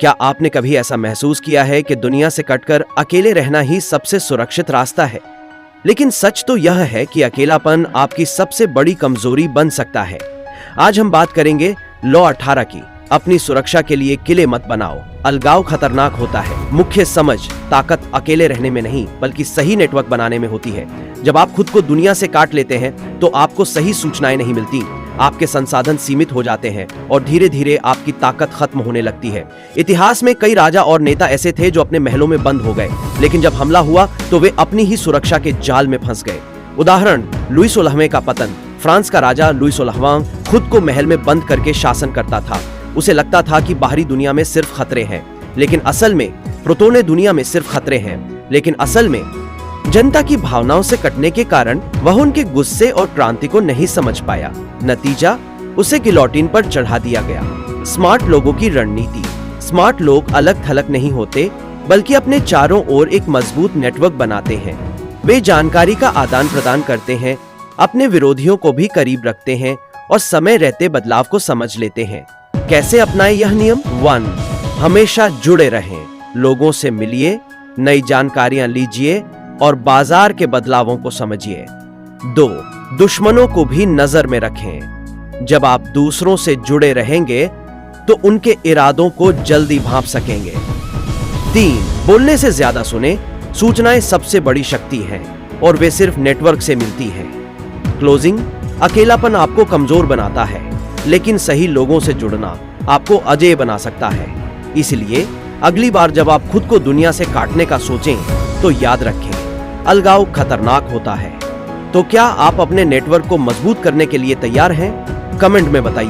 क्या आपने कभी ऐसा महसूस किया है कि दुनिया से कटकर अकेले रहना ही सबसे सुरक्षित रास्ता है? लेकिन सच तो यह है कि अकेलापन आपकी सबसे बड़ी कमजोरी बन सकता है। आज हम बात करेंगे लॉ 18 की। अपनी सुरक्षा के लिए किले मत बनाओ, अलगाव खतरनाक होता है। मुख्य समझ ताकत अकेले रहने में नहीं बल्कि सही नेटवर्क बनाने में होती है। जब आप खुद को दुनिया से काट लेते हैं तो आपको सही सूचनाएं नहीं मिलती, आपके संसाधन सीमित हो जाते हैं और धीरे धीरे आपकी ताकत खत्म होने लगती है। इतिहास में कई राजा और नेता ऐसे थे जो अपने महलों में बंद हो गए, लेकिन जब हमला हुआ तो वे अपनी ही सुरक्षा के जाल में फंस गए। उदाहरण लुई 16वें का पतन। फ्रांस का राजा लुई 16वां खुद को महल में बंद करके शासन करता था। उसे लगता था कि बाहरी दुनिया में सिर्फ खतरे हैं, लेकिन असल में प्रोटोने दुनिया में सिर्फ खतरे हैं, लेकिन असल में जनता की भावनाओं से कटने के कारण वह उनके गुस्से और क्रांति को नहीं समझ पाया। नतीजा, उसे गिलोटिन पर चढ़ा दिया गया। स्मार्ट लोगों की रणनीति। स्मार्ट लोग अलग थलग नहीं होते बल्कि अपने चारों ओर एक मजबूत नेटवर्क बनाते हैं। वे जानकारी का आदान प्रदान करते हैं, अपने विरोधियों को भी करीब रखते हैं और समय रहते बदलाव को समझ लेते हैं। कैसे अपनाएं यह नियम? 1. हमेशा जुड़े रहें। लोगों से मिलिए, नई जानकारियां लीजिए और बाजार के बदलावों को समझिए। 2. दुश्मनों को भी नजर में रखें। जब आप दूसरों से जुड़े रहेंगे तो उनके इरादों को जल्दी भांप सकेंगे। 3. बोलने से ज्यादा सुने। सूचनाएं सबसे बड़ी शक्ति हैं और वे सिर्फ नेटवर्क से मिलती हैं। क्लोजिंग, अकेलापन आपको कमजोर बनाता है, लेकिन सही लोगों से जुड़ना आपको अजेय बना सकता है। इसलिए अगली बार जब आप खुद को दुनिया से काटने का सोचें तो याद रखें, अलगाव खतरनाक होता है। तो क्या आप अपने नेटवर्क को मजबूत करने के लिए तैयार हैं? कमेंट में बताइए।